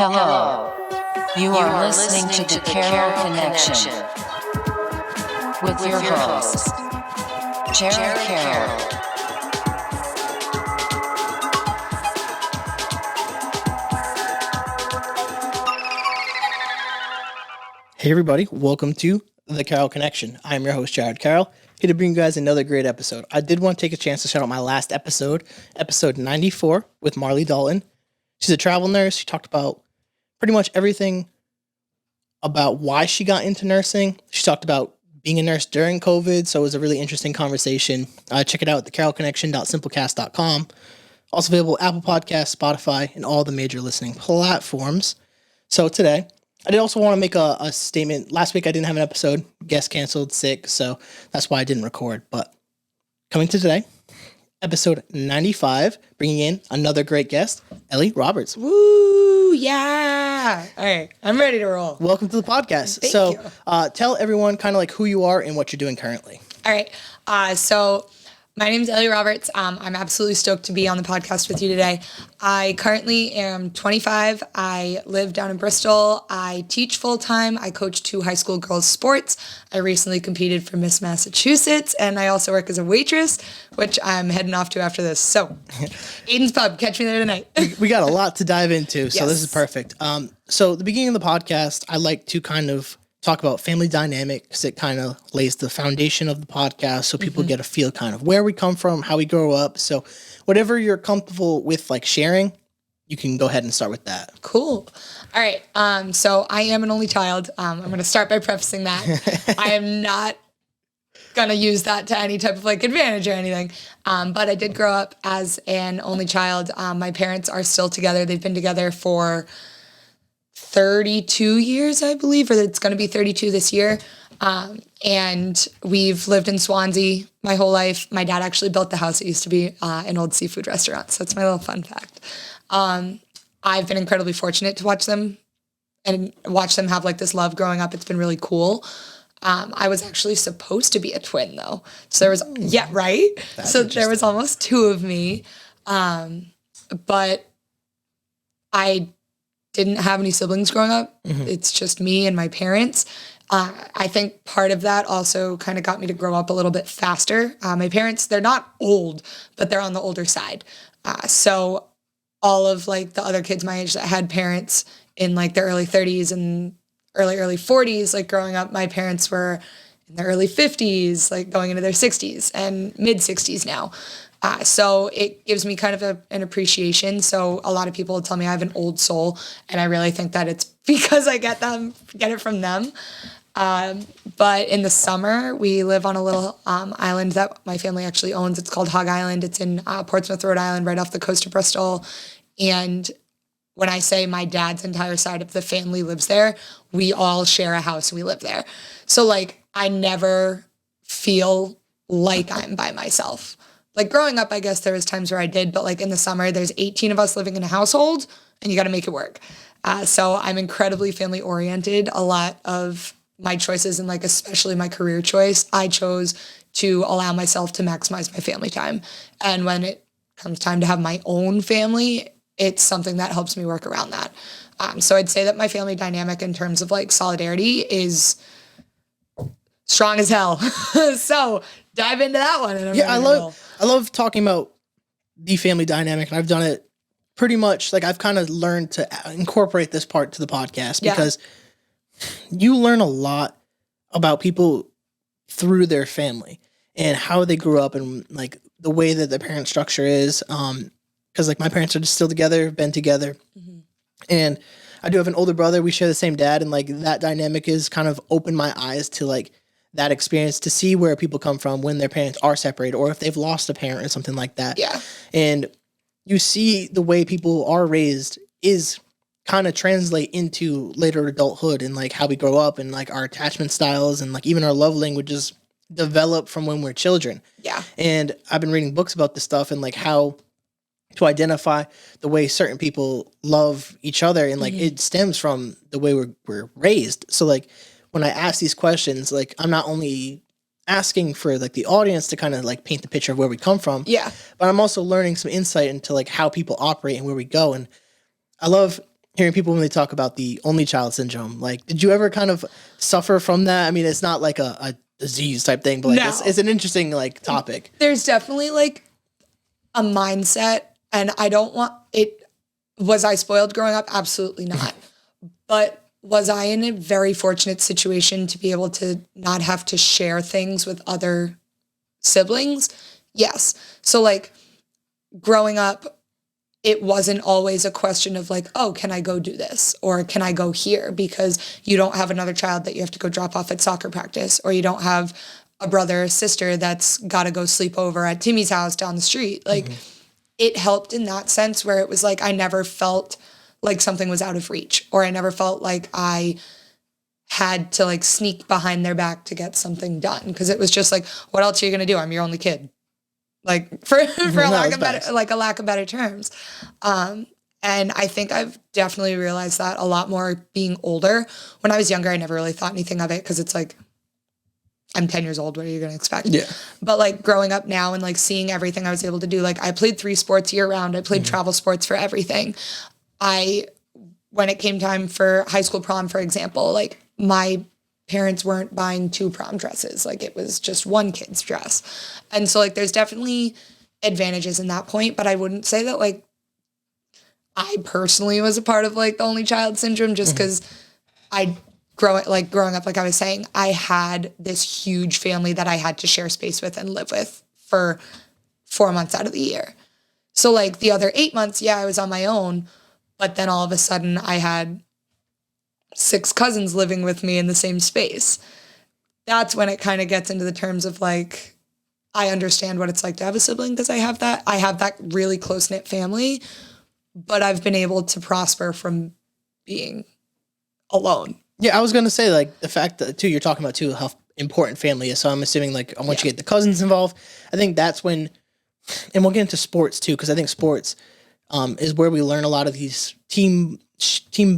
Hello. You are listening to the Carroll Connection with your host, Jared Carroll. Hey everybody, welcome to the Carroll Connection. I'm your host, Jared Carroll, here to bring you guys another great episode. I did want to take a chance to shout out my last episode, episode 94 with Marley Dalton. She's a travel nurse. She talked about pretty much everything about why she got into nursing. She talked about being a nurse during COVID, so it was a really interesting conversation. Check it out at thecarrollconnection.simplecast.com. Also available Apple Podcasts, Spotify, and all the major listening platforms. So today, I did also want to make a statement. Last week I didn't have an episode. Guest canceled, sick, so that's why I didn't record. But coming to today, episode 95, bringing in another great guest, Ellie Roberts. Woo, yeah. All right, I'm ready to roll. Welcome to the podcast. Thank you. Tell everyone kind of like who you are and what you're doing currently. All right, so my name is Ellie Roberts. I'm absolutely stoked to be on the podcast with you today. I currently am 25. I live down in Bristol. I teach full-time. I coach 2 high school girls sports. I recently competed for Miss Massachusetts, and I also work as a waitress, which I'm heading off to after this. So, Aiden's Pub, catch me there tonight. We got a lot to dive into, so Yes. This is perfect. So at the beginning of the podcast, I like to kind of talk about family dynamic because it kind of lays the foundation of the podcast so people get a feel kind of where we come from, how we grow up. So whatever you're comfortable with like sharing, you can go ahead and start with that. Cool. All right. So I am an only child. I'm going to start by prefacing that. I am not going to use that to any type of like advantage or anything. But I did grow up as an only child. My parents are still together. They've been together for 32 years, I believe, or it's going to be 32 this year. And we've lived in Swansea my whole life. My dad actually built the house. It used to be an old seafood restaurant. So that's my little fun fact. I've been incredibly fortunate to watch them have like this love growing up. It's been really cool. I was actually supposed to be a twin though. So there was, right? So there was almost 2 of me. But I didn't have any siblings growing up. It's just me and my parents. I think part of that also kind of got me to grow up a little bit faster. My parents, they're not old, but they're on the older side. So all of like the other kids my age that had parents in like their early 30s and early 40s, like growing up, my parents were in their early 50s, like going into their 60s and mid 60s now. So it gives me kind of an appreciation. So a lot of people tell me I have an old soul, and I really think that it's because I get it from them. But in the summer, we live on a little island that my family actually owns. It's called Hog Island. It's in Portsmouth, Rhode Island, right off the coast of Bristol. And when I say my dad's entire side of the family lives there, we all share a house and we live there. So like I never feel like I'm by myself. Like growing up, I guess there was times where I did, but like in the summer, there's 18 of us living in a household and you got to make it work. So I'm incredibly family oriented. A lot of my choices and like especially my career choice, I chose to allow myself to maximize my family time. And when it comes time to have my own family, it's something that helps me work around that. So I'd say that my family dynamic in terms of like solidarity is strong as hell. So dive into that one. And I love talking about the family dynamic, and I've done it pretty much. Like I've kind of learned to incorporate this part to the podcast because you learn a lot about people through their family and how they grew up and like the way that the parent structure is. Because like my parents are just still together, been together, and I do have an older brother. We share the same dad, and like that dynamic is kind of opened my eyes to like that experience to see where people come from when their parents are separated or if they've lost a parent or something like that. Yeah. And you see the way people are raised is kind of translate into later adulthood and like how we grow up and like our attachment styles and like even our love languages develop from when we're children. Yeah. And I've been reading books about this stuff and like how to identify the way certain people love each other and like it stems from the way we're raised. So like when I ask these questions, like I'm not only asking for like the audience to kind of like paint the picture of where we come from. Yeah. But I'm also learning some insight into like how people operate and where we go. And I love hearing people when they talk about the only child syndrome. Like, did you ever kind of suffer from that? I mean, it's not like a disease type thing, but like No. it's an interesting like topic. There's definitely like a mindset, and I don't want it. Was I spoiled growing up? Absolutely not. But was I in a very fortunate situation to be able to not have to share things with other siblings? Yes. So like growing up, it wasn't always a question of like, oh, can I go do this? Or can I go here? Because you don't have another child that you have to go drop off at soccer practice, or you don't have a brother or sister that's got to go sleep over at Timmy's house down the street. Like it helped in that sense where it was like, I never felt like something was out of reach, or I never felt like I had to like sneak behind their back to get something done. Cause it was just like, what else are you going to do? I'm your only kid. Like for a lack of better terms. And I think I've definitely realized that a lot more being older. When I was younger, I never really thought anything of it because it's like, I'm 10 years old. What are you going to expect? Yeah. But like growing up now and like seeing everything I was able to do, like I played 3 sports year round. I played travel sports for everything. When it came time for high school prom, for example, like my parents weren't buying 2 prom dresses. Like it was just one kid's dress. And so like there's definitely advantages in that point, but I wouldn't say that like I personally was a part of like the only child syndrome just because growing up, like I was saying, I had this huge family that I had to share space with and live with for 4 months out of the year. So like the other 8 months, yeah, I was on my own, but then all of a sudden I had 6 cousins living with me in the same space. That's when it kind of gets into the terms of like, I understand what it's like to have a sibling because I have that really close-knit family, but I've been able to prosper from being alone. Yeah, I was gonna say like the fact that too you're talking about too how important family is. So I'm assuming like once you get the cousins involved, I think that's when, and we'll get into sports too because I think sports is where we learn a lot of these team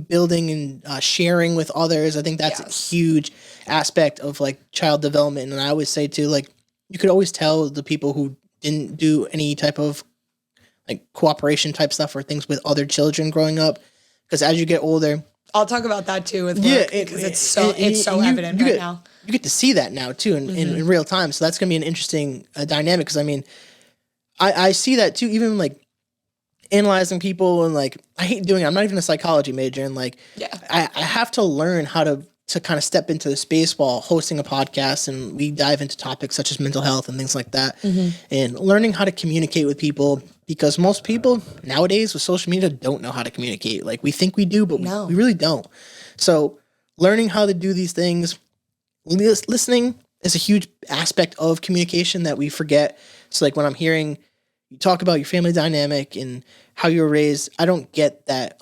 building and sharing with others. I think that's a huge aspect of like child development. And I always say too, like you could always tell the people who didn't do any type of like cooperation type stuff or things with other children growing up, because as you get older, I'll talk about that too with work because it's so evident right now. You get to see that now too in real time. So that's gonna be an interesting dynamic because I mean, I see that too, even like analyzing people and like I hate doing it. I'm not even a psychology major and like I have to learn how to kind of step into the space while hosting a podcast, and we dive into topics such as mental health and things like that and learning how to communicate with people, because most people nowadays with social media don't know how to communicate. Like we think we do, but we really don't. So learning how to do these things, listening is a huge aspect of communication that we forget. So like when I'm hearing you talk about your family dynamic and how you were raised, I don't get that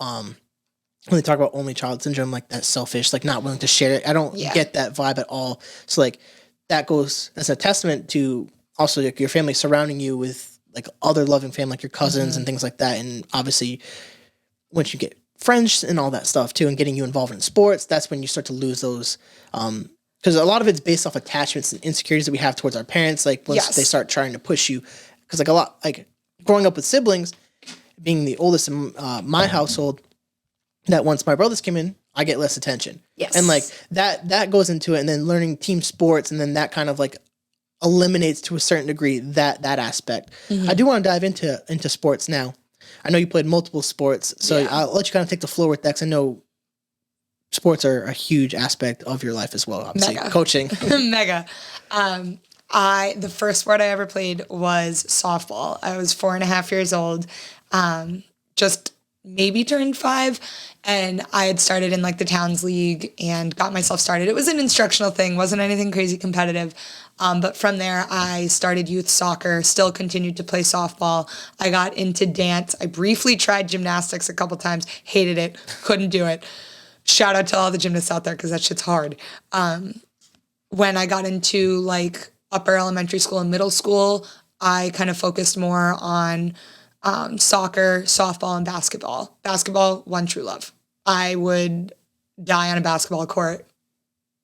when they talk about only child syndrome, like that selfish, like not willing to share it. I don't get that vibe at all. So like that goes as a testament to also like your family surrounding you with like other loving family, like your cousins and things like that. And obviously once you get friends and all that stuff too, and getting you involved in sports, that's when you start to lose those, because a lot of it's based off attachments and insecurities that we have towards our parents. Like once they start trying to push you, because like a lot, like growing up with siblings, being the oldest in my household, that once my brothers came in, I get less attention. Yes. And like that goes into it, and then learning team sports, and then that kind of like eliminates to a certain degree that aspect. I do want to dive into sports now. I know you played multiple sports, so I'll let you kind of take the floor with that, 'cause I know sports are a huge aspect of your life as well, obviously. Mega. Coaching. Mega. The first sport I ever played was softball. I was 4.5 years old, just maybe turned 5, and I had started in like the Towns League and got myself started. It was an instructional thing, wasn't anything crazy competitive. But from there, I started youth soccer, still continued to play softball. I got into dance. I briefly tried gymnastics a couple times, hated it, couldn't do it. Shout out to all the gymnasts out there because that shit's hard. When I got into like upper elementary school and middle school, I kind of focused more on soccer, softball, and basketball. Basketball, one true love. I would die on a basketball court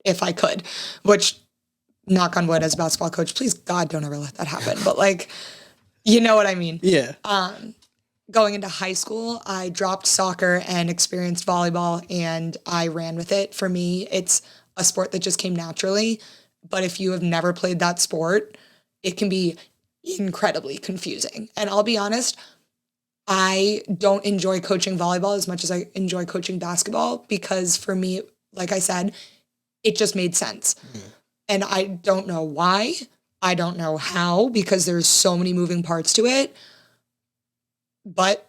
if I could, which, knock on wood, as a basketball coach, please God, don't ever let that happen. But like, you know what I mean? Yeah. going into high school, I dropped soccer and experienced volleyball, and I ran with it. For me, it's a sport that just came naturally. But if you have never played that sport, it can be incredibly confusing. And I'll be honest, I don't enjoy coaching volleyball as much as I enjoy coaching basketball because for me, like I said, it just made sense. And I don't know why. I don't know how because there's so many moving parts to it. But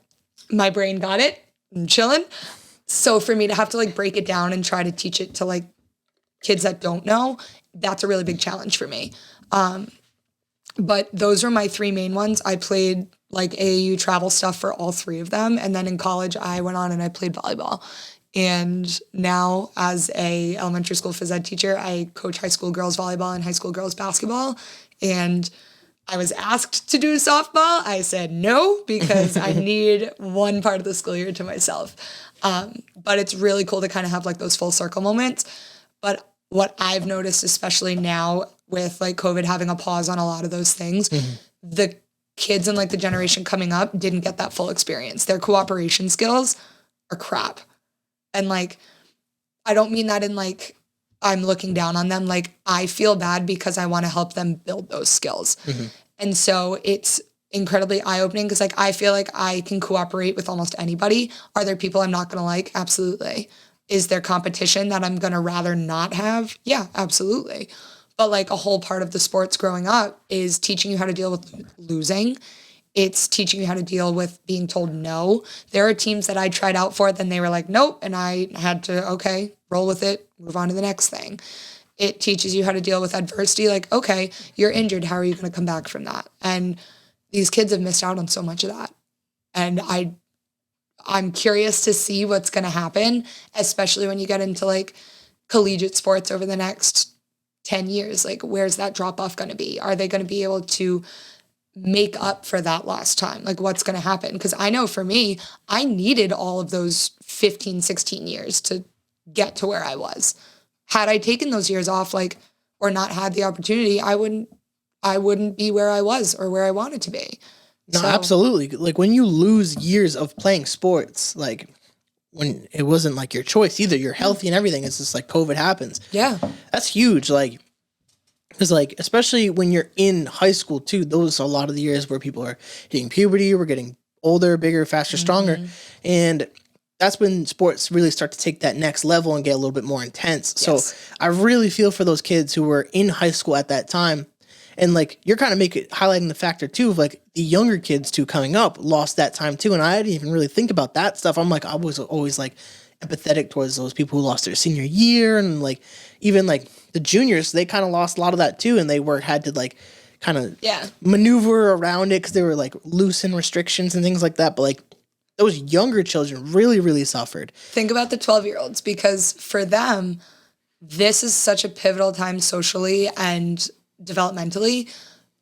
my brain got it. I'm chilling. So for me to have to like break it down and try to teach it to like kids that don't know, that's a really big challenge for me. But those are my three main ones. I played like AAU travel stuff for all three of them. And then in college, I went on and I played volleyball. And now as a elementary school phys ed teacher, I coach high school girls volleyball and high school girls basketball. And I was asked to do softball. I said no, because I need one part of the school year to myself. But it's really cool to kind of have like those full circle moments. But what I've noticed, especially now with like COVID having a pause on a lot of those things, the kids and like the generation coming up didn't get that full experience. Their cooperation skills are crap. And like, I don't mean that in like, I'm looking down on them. Like, I feel bad because I want to help them build those skills. And so it's incredibly eye-opening because like, I feel like I can cooperate with almost anybody. Are there people I'm not going to like? Absolutely. Is there competition that I'm going to rather not have? Yeah, absolutely. But like a whole part of the sports growing up is teaching you how to deal with losing. It's teaching you how to deal with being told no. There are teams that I tried out for, then they were like, nope. And I had to, okay, roll with it, move on to the next thing. It teaches you how to deal with adversity. Like, okay, you're injured. How are you going to come back from that? And these kids have missed out on so much of that. And I'm curious to see what's going to happen, especially when you get into like collegiate sports over the next 10 years. Like, where's that drop off going to be? Are they going to be able to make up for that lost time? Like, what's going to happen? Because I know for me, I needed all of those 15, 16 years to get to where I was. Had I taken those years off, like, or not had the opportunity, I wouldn't be where I was or where I wanted to be. No, absolutely. Like when you lose years of playing sports, like when it wasn't like your choice either, you're healthy and everything. It's just like COVID happens. Yeah. That's huge. Like, because like, especially when you're in high school too, those are a lot of the years where people are hitting puberty, we're getting older, bigger, faster, stronger. And that's when sports really start to take that next level and get a little bit more intense. Yes. So I really feel for those kids who were in high school at that time. And like, you're kind of highlighting the factor too of like the younger kids too coming up lost that time too. And I didn't even really think about that stuff. I'm like, I was always like empathetic towards those people who lost their senior year. And like, even like the juniors, they kind of lost a lot of that too. And they had to like kind of maneuver around it because they were like loosen restrictions and things like that. But like those younger children really, really suffered. Think about the 12-year-olds, because for them, this is such a pivotal time socially and developmentally.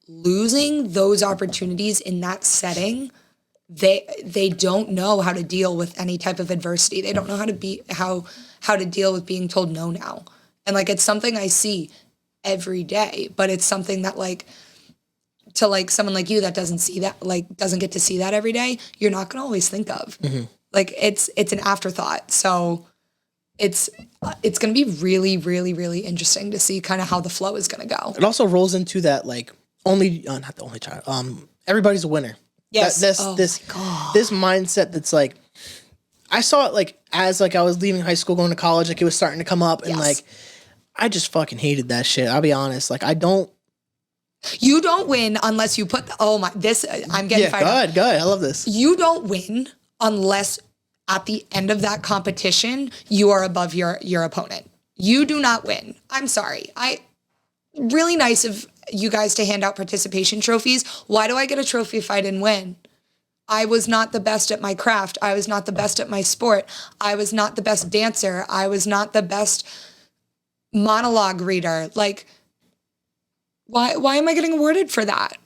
Losing those opportunities in that setting, they don't know how to deal with any type of adversity. They don't know how to deal with being told no now. And like, it's something I see every day, but it's something that like, to like someone like you that doesn't see that, like doesn't get to see that every day, you're not going to always think of. Like it's an afterthought. So it's going to be really, really, really interesting to see kind of how the flow is going to go. It also rolls into that like not the only child. Everybody's a winner. Yes. This mindset that's like, I saw it like as like I was leaving high school going to college, like it was starting to come up, and like I just fucking hated that shit. I'll be honest. Like you don't win unless you put I'm getting fired up. Go ahead. I love this. You don't win unless at the end of that competition, you are above your opponent. You do not win. I'm sorry. Really nice of you guys to hand out participation trophies. Why do I get a trophy if I didn't win? I was not the best at my craft. I was not the best at my sport. I was not the best dancer. I was not the best monologue reader. Like, why am I getting awarded for that?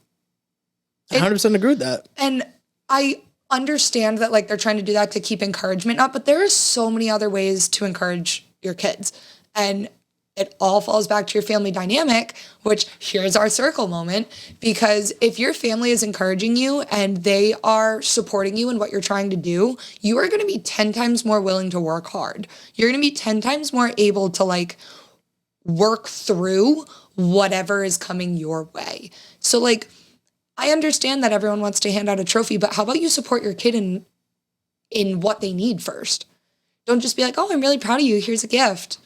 100% agree with that. And I understand that like they're trying to do that to keep encouragement up, but there are so many other ways to encourage your kids. And it all falls back to your family dynamic, which here's our circle moment. Because if your family is encouraging you and they are supporting you in what you're trying to do, you are going to be 10 times more willing to work hard. You're going to be 10 times more able to like work through whatever is coming your way. So like, I understand that everyone wants to hand out a trophy, but how about you support your kid in what they need first? Don't just be like, oh, I'm really proud of you. Here's a gift.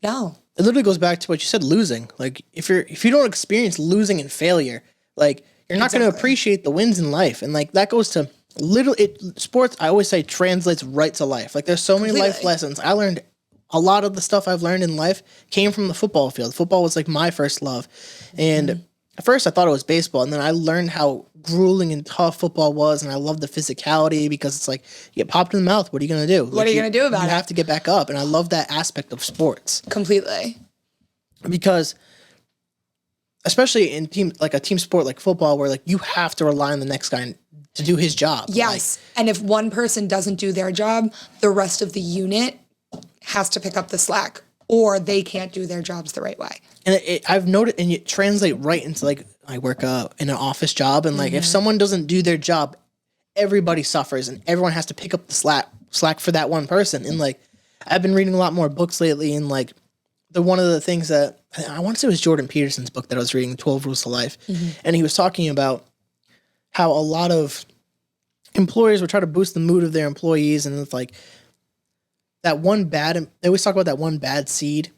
No. It literally goes back to what you said, losing. Like if you don't experience losing and failure, like you're not going to appreciate the wins in life. And like that goes to sports, I always say, translates right to life. Like there's so many life lessons. I learned a lot of the stuff I've learned in life came from the football field. Football was like my first love. And at first I thought it was baseball, and then I learned how grueling and tough football was, and I love the physicality because it's like you get popped in the mouth. What are you going to do? What are you going to do about it? You have to get back up, and I love that aspect of sports. Completely. Because especially in a team sport like football where like you have to rely on the next guy to do his job. Yes. And if one person doesn't do their job, the rest of the unit has to pick up the slack, or they can't do their jobs the right way. And I've noted, and it translate right into like I work in an office job, and like if someone doesn't do their job, everybody suffers, and everyone has to pick up the slack for that one person. And like I've been reading a lot more books lately, and like one of the things that I want to say was Jordan Peterson's book that I was reading, 12 Rules to Life, and he was talking about how a lot of employers would try to boost the mood of their employees, and it's like they always talk about that one bad seed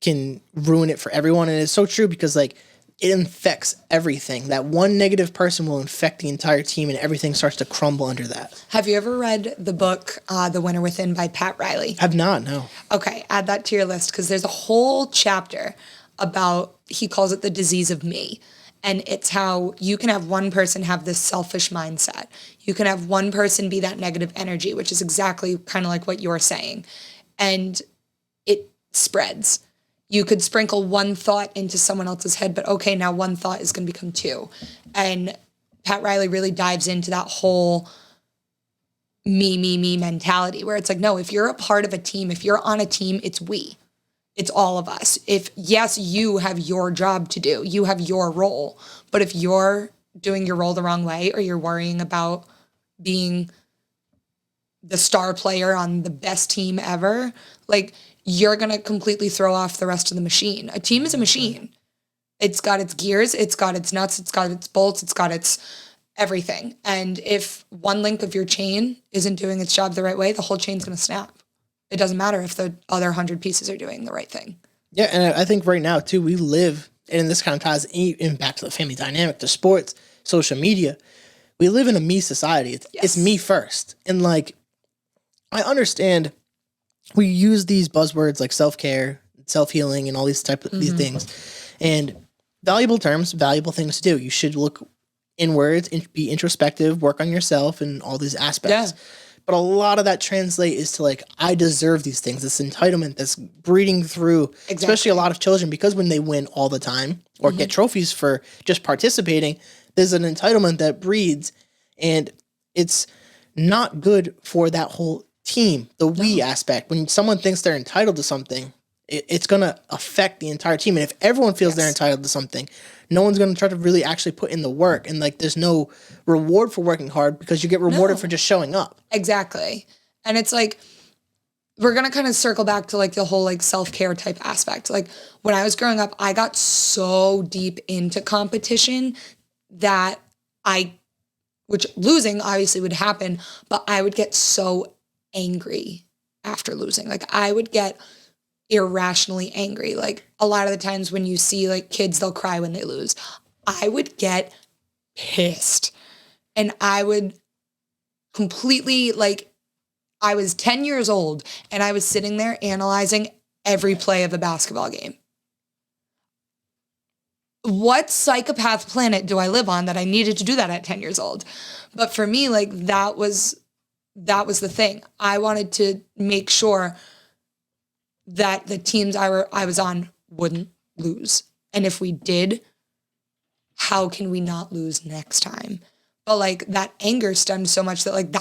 can ruin it for everyone. And it's so true because like it infects everything. That one negative person will infect the entire team, and everything starts to crumble under that. Have you ever read the book, The Winner Within by Pat Riley? I've not, no. Okay, add that to your list because there's a whole chapter about, he calls it the disease of me. And it's how you can have one person have this selfish mindset. You can have one person be that negative energy, which is exactly kind of like what you're saying. And it spreads. You could sprinkle one thought into someone else's head, but okay, now one thought is going to become two. And Pat Riley really dives into that whole me mentality where it's like, no, if you're a part of a team, if you're on a team, it's we. It's all of us. If, yes, you have your job to do, you have your role, but if you're doing your role the wrong way, or you're worrying about being the star player on the best team ever, like you're going to completely throw off the rest of the machine. A team is a machine. It's got its gears, it's got its nuts, it's got its bolts, it's got its everything. And if one link of your chain isn't doing its job the right way, the whole chain's going to snap. It doesn't matter if the other 100 pieces are doing the right thing. Yeah, and I think right now, too, we live, and this kind of ties in back to the family dynamic, to sports, social media. We live in a me society. It's me first. And, like, I understand we use these buzzwords like self-care, self-healing, and all these these things. And valuable terms, valuable things to do. You should look inwards, be introspective, work on yourself, and all these aspects. Yeah. But a lot of that translate is to like, I deserve these things, this entitlement that's breeding through, especially a lot of children, because when they win all the time or get trophies for just participating, there's an entitlement that breeds, and it's not good for that whole team, the we aspect. When someone thinks they're entitled to something, it's going to affect the entire team. And if everyone feels they're entitled to something, no one's going to try to really actually put in the work. And like, there's no reward for working hard because you get rewarded for just showing up. Exactly. And it's like, we're going to kind of circle back to like the whole like self-care type aspect. Like when I was growing up, I got so deep into competition that which losing obviously would happen, but I would get so angry after losing. Like I would get irrationally angry. Like a lot of the times when you see like kids, they'll cry when they lose. I would get pissed, and I would completely like, I was 10 years old and I was sitting there analyzing every play of a basketball game. What psychopath planet do I live on that I needed to do that at 10 years old? But for me, like that was the thing. I wanted to make sure that the teams I was on wouldn't lose. And if we did, how can we not lose next time? But like that anger stemmed so much that like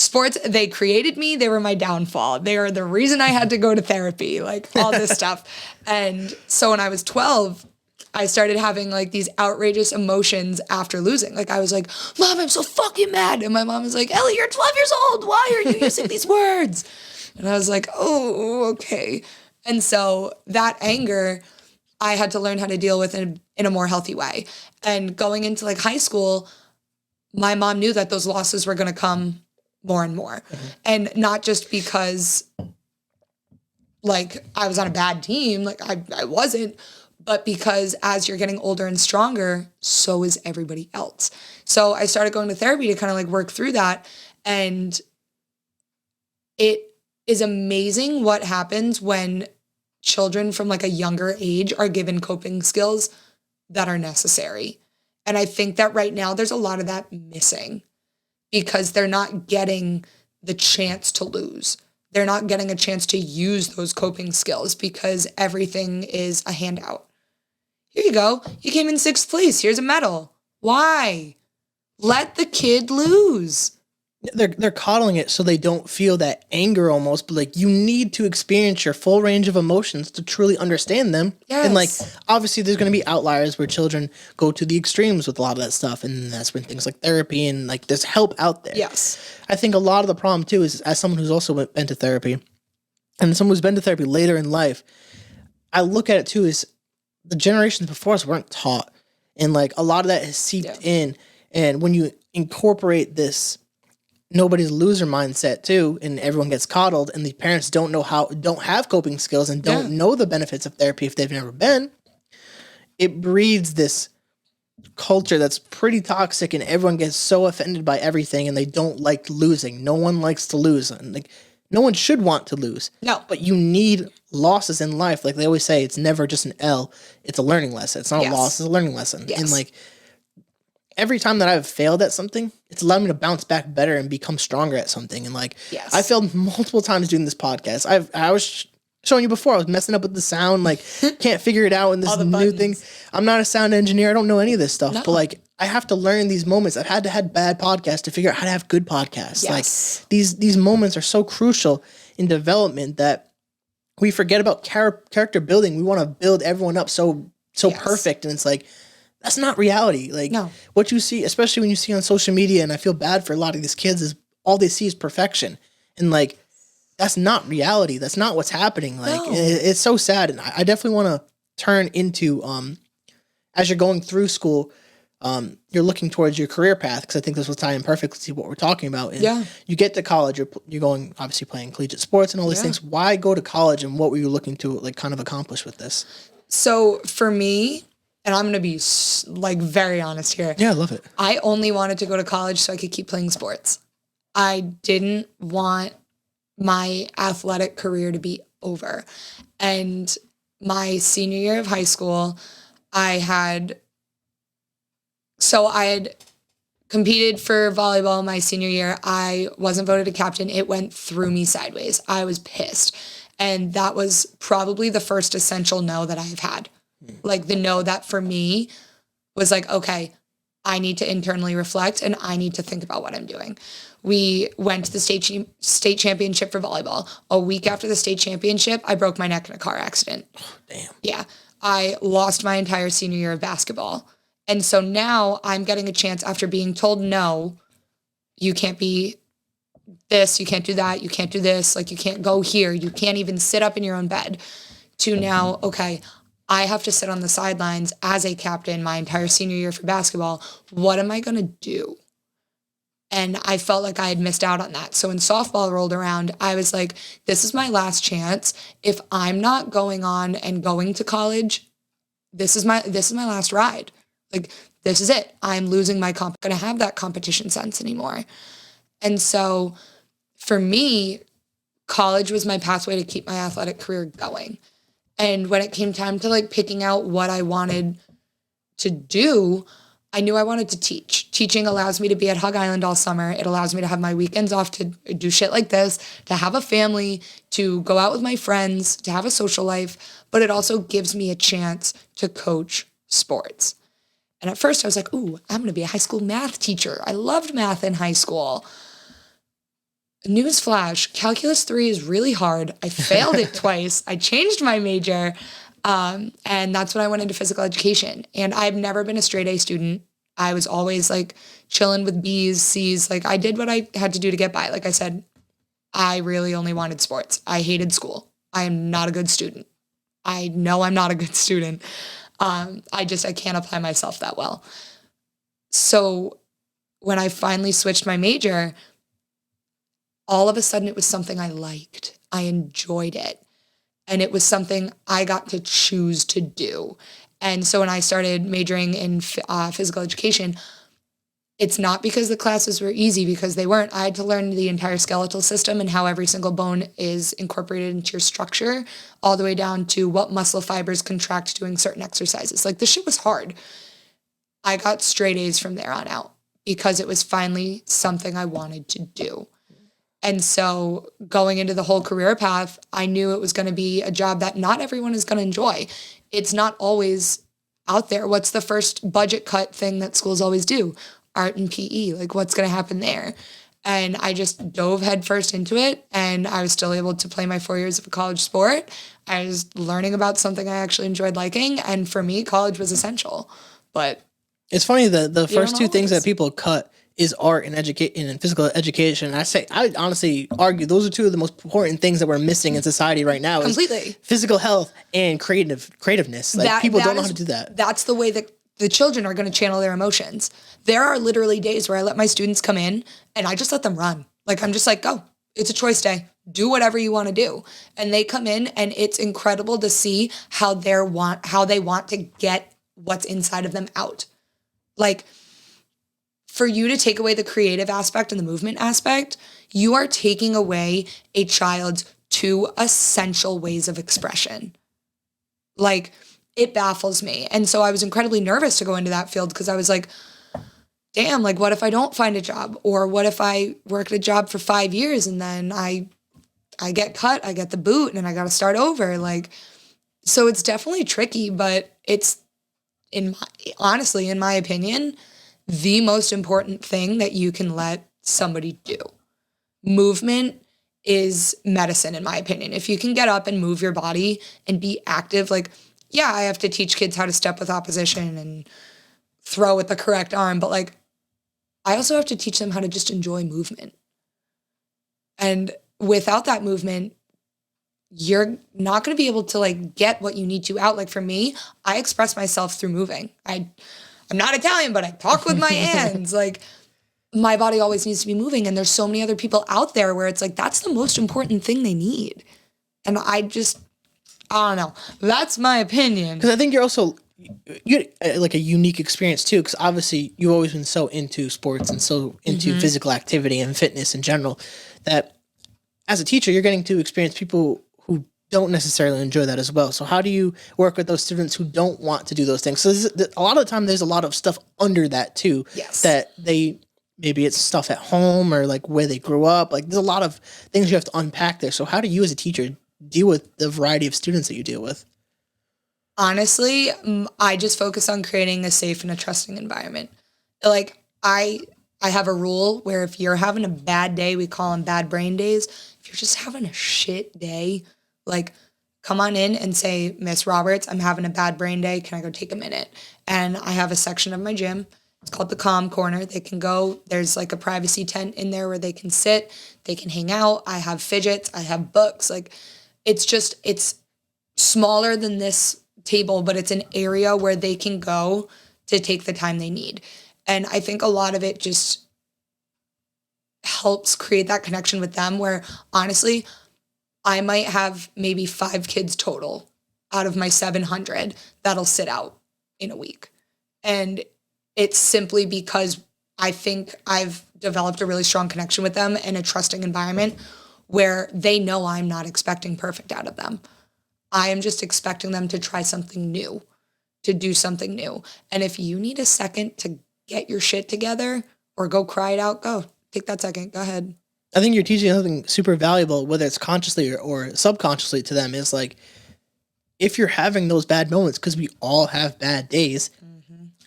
sports, they created me. They were my downfall. They are the reason I had to go to therapy, like all this stuff. And so when I was 12, I started having like these outrageous emotions after losing. Like I was like, Mom, I'm so fucking mad. And my mom was like, Ellie, you're 12 years old. Why are you using these words? And I was like, oh, okay. And so that anger, I had to learn how to deal with in a more healthy way. And going into like high school, my mom knew that those losses were going to come more and more. Mm-hmm. And not just because like I was on a bad team, like I wasn't, but because as you're getting older and stronger, so is everybody else. So I started going to therapy to kind of like work through that. And it is amazing what happens when children from like a younger age are given coping skills that are necessary. And I think that right now there's a lot of that missing because they're not getting the chance to lose. They're not getting a chance to use those coping skills because everything is a handout. Here you go. You came in 6th place. Here's a medal. Why? Let the kid lose. They're coddling it so they don't feel that anger almost, but like you need to experience your full range of emotions to truly understand them. Yes. And like obviously there's going to be outliers where children go to the extremes with a lot of that stuff, and that's when things like therapy and like there's help out there. Yes. I think a lot of the problem too is, as someone who's also been to therapy and someone who's been to therapy later in life, I look at it too as the generations before us weren't taught, and like a lot of that has seeped in. And when you incorporate this nobody's loser mindset too, and everyone gets coddled, and the parents don't have coping skills and don't know the benefits of therapy if they've never been, it breeds this culture that's pretty toxic, and everyone gets so offended by everything, and they don't like losing. No one likes to lose, and like no one should want to lose. No, but you need losses in life. Like they always say, it's never just an L; it's a learning lesson. It's not a loss; it's a learning lesson. Yes. And like every time that I've failed at something, it's allowed me to bounce back better and become stronger at something. And like, I failed multiple times doing this podcast. I was showing you before, I was messing up with the sound, like can't figure it out in this new thing. I'm not a sound engineer. I don't know any of this stuff, but like I have to learn these moments. I've had bad podcasts to figure out how to have good podcasts. Yes. Like these moments are so crucial in development that we forget about character building. We want to build everyone up so perfect. And it's like, that's not reality. Like what you see, especially when you see on social media, and I feel bad for a lot of these kids, is all they see is perfection. And like, that's not reality. That's not what's happening. Like it's so sad. And I definitely want to turn into, as you're going through school, you're looking towards your career path. Cause I think this will tie in perfectly to what we're talking about. And you get to college, you're going, obviously playing collegiate sports and all these things. Why go to college, and what were you looking to like kind of accomplish with this? So for me, and I'm going to be like very honest here. Yeah, I love it. I only wanted to go to college so I could keep playing sports. I didn't want my athletic career to be over. And my senior year of high school, I had competed for volleyball my senior year. I wasn't voted a captain. It went through me sideways. I was pissed. And that was probably the first essential no that I've had. Like the no that for me was like, okay, I need to internally reflect and I need to think about what I'm doing. We went to the state championship for volleyball. A week after the state championship, I broke my neck in a car accident. Damn. Yeah. I lost my entire senior year of basketball. And so now I'm getting a chance after being told, no, you can't be this, you can't do that, you can't do this, like you can't go here, you can't even sit up in your own bed, to now, okay, I have to sit on the sidelines as a captain my entire senior year for basketball. What am I going to do? And I felt like I had missed out on that. So when softball rolled around, I was like, this is my last chance. If I'm not going on and going to college, this is my last ride. Like, this is it. I'm losing my going to have that competition sense anymore. And so for me, college was my pathway to keep my athletic career going. And when it came time to like picking out what I wanted to do, I knew I wanted to teach. Teaching allows me to be at Hug Island all summer. It allows me to have my weekends off to do shit like this, to have a family, to go out with my friends, to have a social life. But it also gives me a chance to coach sports. And at first I was like, ooh, I'm going to be a high school math teacher. I loved math in high school. Newsflash, Calculus 3 is really hard. I failed it twice. I changed my major, and that's when I went into physical education. And I've never been a straight A student. I was always like chilling with B's, C's. Like I did what I had to do to get by. Like I said, I really only wanted sports. I hated school. I am not a good student. I know I'm not a good student. I can't apply myself that well. So when I finally switched my major, all of a sudden it was something I liked. I enjoyed it. And it was something I got to choose to do. And so when I started majoring in physical education, it's not because the classes were easy, because they weren't. I had to learn the entire skeletal system and how every single bone is incorporated into your structure, all the way down to what muscle fibers contract doing certain exercises. Like, this shit was hard. I got straight A's from there on out because it was finally something I wanted to do. And so going into the whole career path, I knew it was going to be a job that not everyone is going to enjoy. It's not always out there. What's the first budget cut thing that schools always do? Art and PE. Like, what's going to happen there? And I just dove headfirst into it, and I was still able to play my 4 years of a college sport. I was learning about something I actually enjoyed liking, and for me, college was essential. But it's funny that the first two things that people cut is art and physical education. I honestly argue those are two of the most important things that we're missing in society right now. Completely. Physical health and creativeness. Like, people don't know how to do that. That's the way that the children are going to channel their emotions. There are literally days where I let my students come in and I just let them run. Like, I'm just like, go. It's a choice day. Do whatever you want to do. And they come in, and it's incredible to see how they want to get what's inside of them out. Like, for you to take away the creative aspect and the movement aspect, you are taking away a child's two essential ways of expression. Like, it baffles me. And so I was incredibly nervous to go into that field because I was like, damn, like, what if I don't find a job? Or what if I work at a job for 5 years and then I get cut, I get the boot, and I got to start over? Like, so it's definitely tricky, but it's, honestly, in my opinion, the most important thing that you can let somebody do. Movement is medicine, in my opinion. If you can get up and move your body and be active, like, yeah, I have to teach kids how to step with opposition and throw with the correct arm, but like, I also have to teach them how to just enjoy movement. And without that movement, you're not going to be able to like get what you need to out. Like, for me, I express myself through moving. I'm not Italian, but I talk with my hands. Like, my body always needs to be moving. And there's so many other people out there where it's like, that's the most important thing they need. And I don't know. That's my opinion. Because I think you like a unique experience too. Because obviously you've always been so into sports and so into physical activity and fitness in general that as a teacher, you're getting to experience people who don't necessarily enjoy that as well. So how do you work with those students who don't want to do those things? So a lot of the time there's a lot of stuff under that too. Yes. That maybe it's stuff at home or like where they grew up. Like, there's a lot of things you have to unpack there. So how do you as a teacher deal with the variety of students that you deal with? Honestly, I just focus on creating a safe and a trusting environment. Like, I have a rule where if you're having a bad day, we call them bad brain days. If you're just having a shit day, like, come on in and say, Miss Roberts, I'm having a bad brain day. Can I go take a minute? And I have a section of my gym. It's called the Calm Corner. They can go. There's like a privacy tent in there where they can sit. They can hang out. I have fidgets. I have books. Like, it's smaller than this table, but it's an area where they can go to take the time they need. And I think a lot of it just helps create that connection with them where, honestly, I might have maybe 5 kids total out of my 700 that'll sit out in a week. And it's simply because I think I've developed a really strong connection with them and a trusting environment where they know I'm not expecting perfect out of them. I am just expecting them to try something new, to do something new. And if you need a second to get your shit together or go cry it out, go. Take that second. Go ahead. I think you're teaching something super valuable, whether it's consciously or subconsciously to them, is like, if you're having those bad moments, because we all have bad days,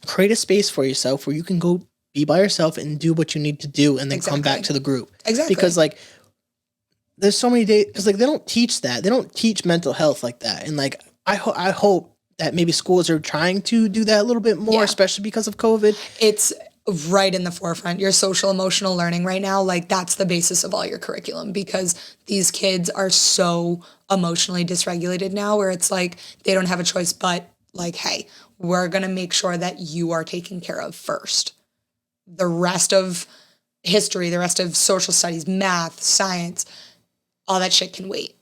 create a space for yourself where you can go be by yourself and do what you need to do and then come back to the group. Exactly. Because like, there's so many days because like they don't teach that. They don't teach mental health like that. And like I hope that maybe schools are trying to do that a little bit more, especially because of COVID. It's right in the forefront. Your social emotional learning right now, like that's the basis of all your curriculum because these kids are so emotionally dysregulated now where it's like they don't have a choice but like, hey, we're going to make sure that you are taken care of first. The rest of history, the rest of social studies, math, science, all that shit can wait.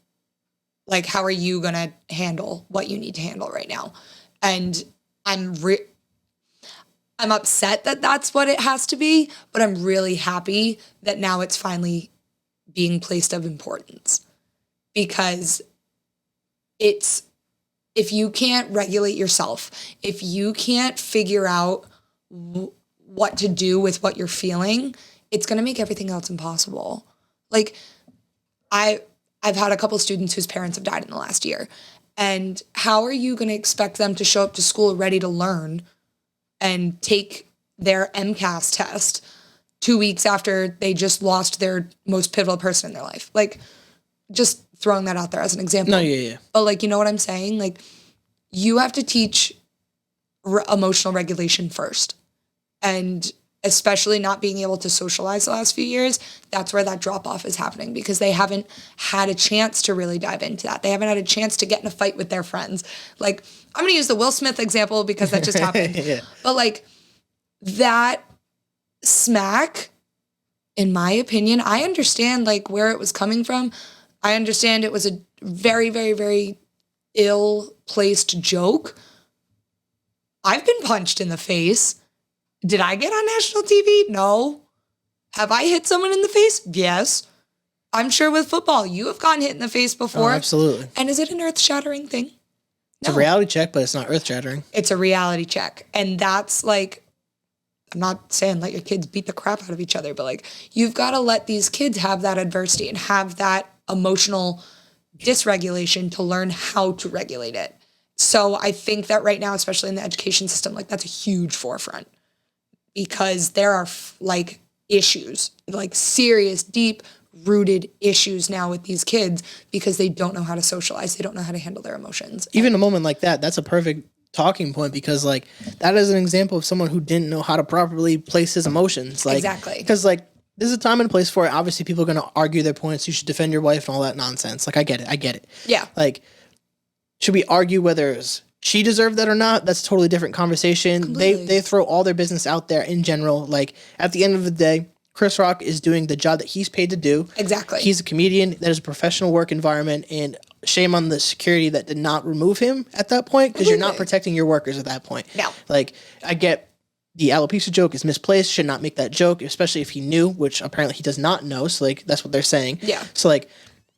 Like, how are you going to handle what you need to handle right now? And I'm upset that that's what it has to be, but I'm really happy that now it's finally being placed of importance. Because it's, if you can't regulate yourself, if you can't figure out what to do with what you're feeling, it's going to make everything else impossible. Like, I've had a couple students whose parents have died in the last year. And how are you going to expect them to show up to school ready to learn and take their MCAS test 2 weeks after they just lost their most pivotal person in their life? Like, just throwing that out there as an example. No, yeah. But like, you know what I'm saying? Like, you have to teach emotional regulation first. And especially not being able to socialize the last few years, that's where that drop off is happening because they haven't had a chance to really dive into that. They haven't had a chance to get in a fight with their friends. Like, I'm going to use the Will Smith example because that just happened. Yeah. But like that smack, in my opinion, I understand like where it was coming from. I understand it was a very, very, very ill-placed joke. I've been punched in the face. Did I get on national TV? No. Have I hit someone in the face? Yes. I'm sure with football, you have gotten hit in the face before. Oh, absolutely. And is it an earth-shattering thing? It's a reality check, but it's not earth-shattering. It's a reality check. And that's like, I'm not saying let your kids beat the crap out of each other, but like, you've got to let these kids have that adversity and have that emotional dysregulation to learn how to regulate it. So I think that right now, especially in the education system, like that's a huge forefront. Because there are like issues, like serious, deep-rooted issues now with these kids because they don't know how to socialize. They don't know how to handle their emotions. Even a moment like that, that's a perfect talking point because like that is an example of someone who didn't know how to properly place his emotions. Like, exactly. Because like there's a time and a place for it. Obviously, people are going to argue their points. You should defend your wife and all that nonsense. Like, I get it. Yeah. Like, should we argue whether she deserved that or not? That's a totally different conversation. Completely. They throw all their business out there in general. Like, at the end of the day, Chris Rock is doing the job that he's paid to do. Exactly. He's a comedian. That is a professional work environment, and shame on the security that did not remove him at that point because you're not protecting your workers at that point. No. Like, I get the alopecia joke is misplaced, should not make that joke, especially if he knew, which apparently he does not know. So, like, that's what they're saying. Yeah. So, like,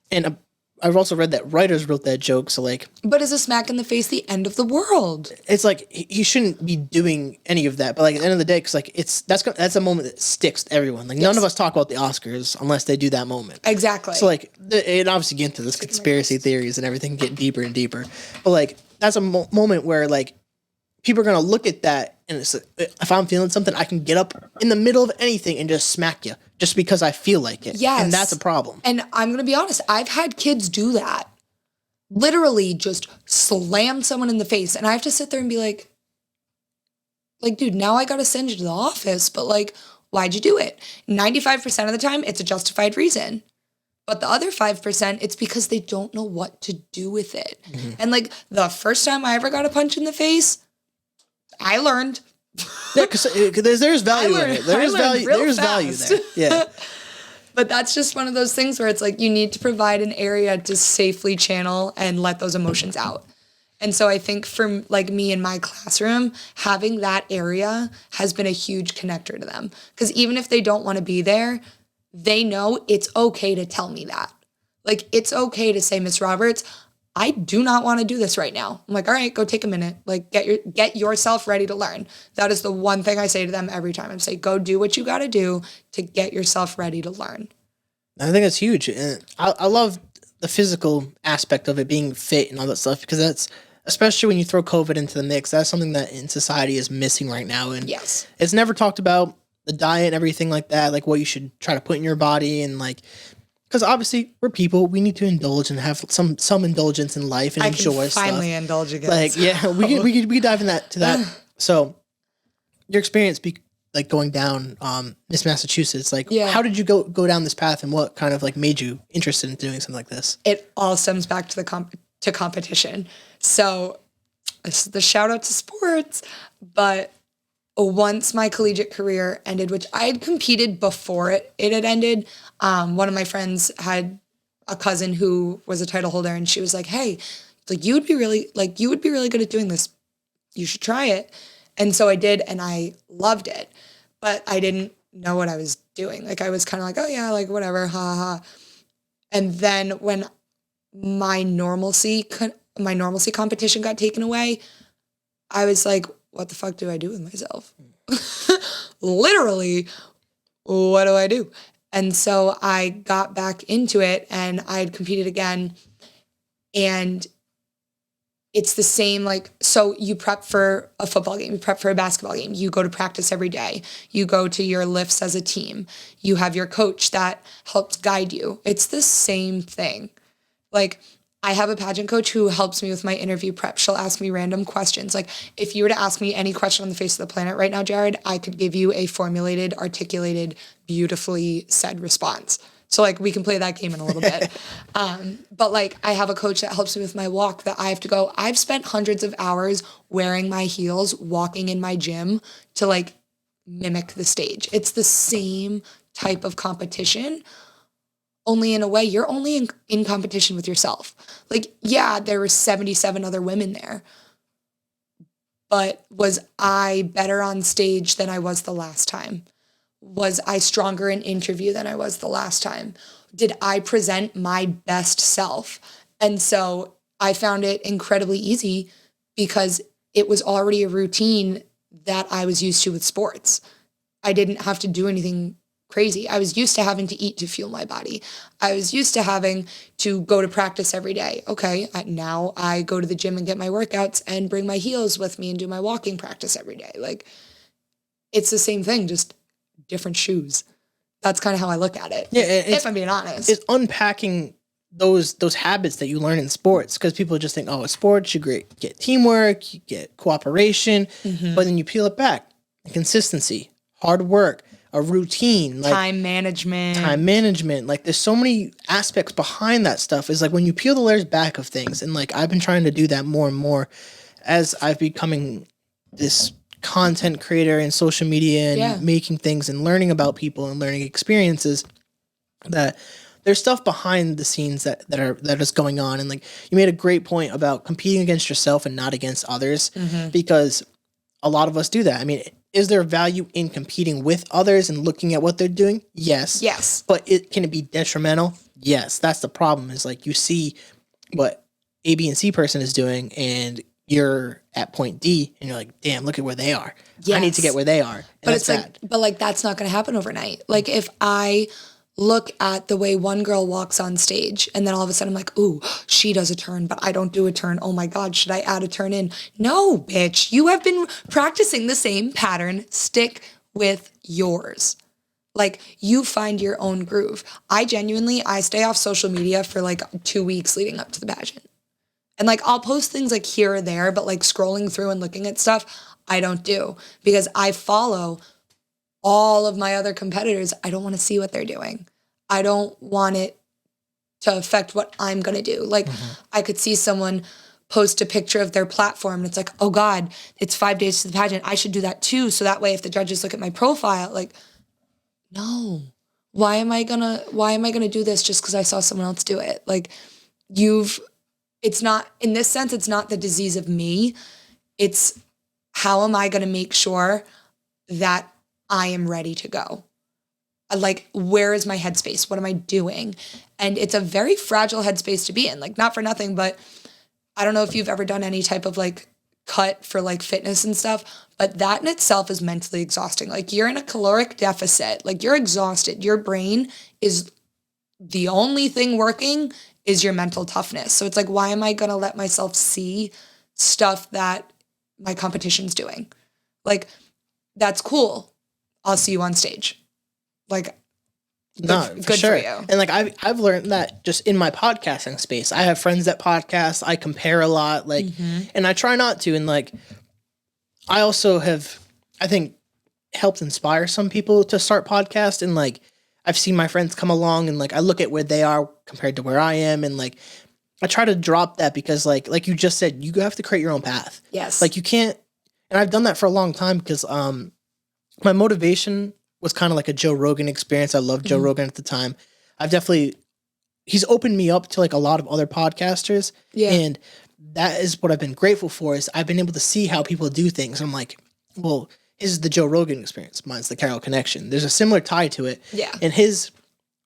and I've also read that writers wrote that joke, so like... But is a smack in the face the end of the world? It's like, he shouldn't be doing any of that, but like, at the end of the day, because like, that's a moment that sticks to everyone. Like, none of us talk about the Oscars unless they do that moment. Exactly. So like, and obviously get into this conspiracy theories and everything, get deeper and deeper, but like, that's a moment where like, people are going to look at that, and it's like, if I'm feeling something, I can get up in the middle of anything and just smack you just because I feel like it. Yes. And that's a problem. And I'm going to be honest, I've had kids do that. Literally just slam someone in the face. And I have to sit there and be like, dude, now I got to send you to the office, but like, why'd you do it? 95% of the time, it's a justified reason. But the other 5%, it's because they don't know what to do with it. Mm-hmm. And like the first time I ever got a punch in the face, I learned. Yeah, because there's value in it. There's value there. Yeah. But that's just one of those things where it's like you need to provide an area to safely channel and let those emotions out. And so I think for like me in my classroom, having that area has been a huge connector to them. Because even if they don't want to be there, they know it's okay to tell me that. Like, it's okay to say, Miss Roberts, I do not want to do this right now. I'm like, all right, go take a minute. Like, get yourself ready to learn. That is the one thing I say to them every time. I say, go do what you got to do to get yourself ready to learn. I think that's huge. And I love the physical aspect of it, being fit and all that stuff, because that's, especially when you throw COVID into the mix, that's something that in society is missing right now. And yes, it's never talked about, the diet and everything like that, like what you should try to put in your body. And like, because obviously we're people. We need to indulge and have some indulgence in life and I enjoy can finally stuff. indulge again. Like, yeah, we could dive in to that. So, your experience, like going down Miss Massachusetts, like, how did you go down this path, and what kind of like made you interested in doing something like this? It all stems back to the competition. So, this is the shout out to sports, but once my collegiate career ended, which I had competed before it had ended, one of my friends had a cousin who was a title holder, and she was like, "Hey, like you would be really good at doing this. You should try it." And so I did, and I loved it, but I didn't know what I was doing. Like I was kind of like, "Oh yeah, like whatever, ha ha ha." And then when my normalcy competition got taken away, I was like, what the fuck do I do with myself? Literally, what do I do? And so I got back into it, and I had competed again. And it's the same, like, so you prep for a football game, you prep for a basketball game, you go to practice every day, you go to your lifts as a team, you have your coach that helps guide you. It's the same thing. Like, I have a pageant coach who helps me with my interview prep. She'll ask me random questions. Like, if you were to ask me any question on the face of the planet right now, Jared, I could give you a formulated, articulated, beautifully said response. So, like, we can play that game in a little bit. But, like, I have a coach that helps me with my walk that I have to go. I've spent hundreds of hours wearing my heels, walking in my gym to, like, mimic the stage. It's the same type of competition. Only in a way, you're only in competition with yourself. Like, yeah, there were 77 other women there. But was I better on stage than I was the last time? Was I stronger in interview than I was the last time? Did I present my best self? And so I found it incredibly easy because it was already a routine that I was used to with sports. I didn't have to do anything crazy. I was used to having to eat to fuel my body. I was used to having to go to practice every day. Okay, now I go to the gym and get my workouts and bring my heels with me and do my walking practice every day. Like, it's the same thing, just different shoes. That's kind of how I look at it. Yeah, if I'm being honest. It's unpacking those habits that you learn in sports, because people just think, oh, sports, you get teamwork, you get cooperation, but then you peel it back. Consistency, hard work, a routine, like time management. Like, there's so many aspects behind that stuff. Is like when you peel the layers back of things, and like I've been trying to do that more and more as I've becoming this content creator in social media and making things and learning about people and learning experiences, that there's stuff behind the scenes that is going on. And like, you made a great point about competing against yourself and not against others, because a lot of us do that. I mean, is there value in competing with others and looking at what they're doing? Yes. But can it be detrimental? Yes. That's the problem, is like you see what A, B, and C person is doing, and you're at point D, and you're like, damn, look at where they are. Yes. I need to get where they are. And but it's bad. Like, that's not going to happen overnight. Like, if I look at the way one girl walks on stage, and then all of a sudden I'm like, ooh, she does a turn, but I don't do a turn. Oh my God, should I add a turn in? No, bitch, you have been practicing the same pattern. Stick with yours. Like, you find your own groove. I stay off social media for like 2 weeks leading up to the pageant. And like, I'll post things like here or there, but like scrolling through and looking at stuff, I don't do, because I follow all of my other competitors. I don't want to see what they're doing. I don't want it to affect what I'm going to do. Like, I could see someone post a picture of their platform, and it's like, oh God, it's 5 days to the pageant. I should do that too. So that way, if the judges look at my profile, like, no, why am I gonna do this just because I saw someone else do it? Like, it's not, in this sense, it's not the disease of me. It's how am I going to make sure that I am ready to go? Like, where is my headspace? What am I doing? And it's a very fragile headspace to be in. Like, not for nothing, but I don't know if you've ever done any type of like cut for like fitness and stuff, but that in itself is mentally exhausting. Like, you're in a caloric deficit. Like, you're exhausted. Your brain is, the only thing working is your mental toughness. So it's like, why am I going to let myself see stuff that my competition's doing? Like, that's cool. I'll see you on stage. Like, No, good for you. And like I've learned that just in my podcasting space. I have friends that podcast. I compare a lot, like, and I try not to. And like, I also have, I think, helped inspire some people to start podcasts. And like, I've seen my friends come along, and like, I look at where they are compared to where I am, and like, I try to drop that because like you just said, you have to create your own path. Yes. Like you can't, and I've done that for a long time because my motivation was kind of like a Joe Rogan experience. I loved Joe Rogan at the time. He's opened me up to like a lot of other podcasters. Yeah. And that is what I've been grateful for, is I've been able to see how people do things. I'm like, well, his is the Joe Rogan experience. Mine's the Carroll Connection. There's a similar tie to it. Yeah. And his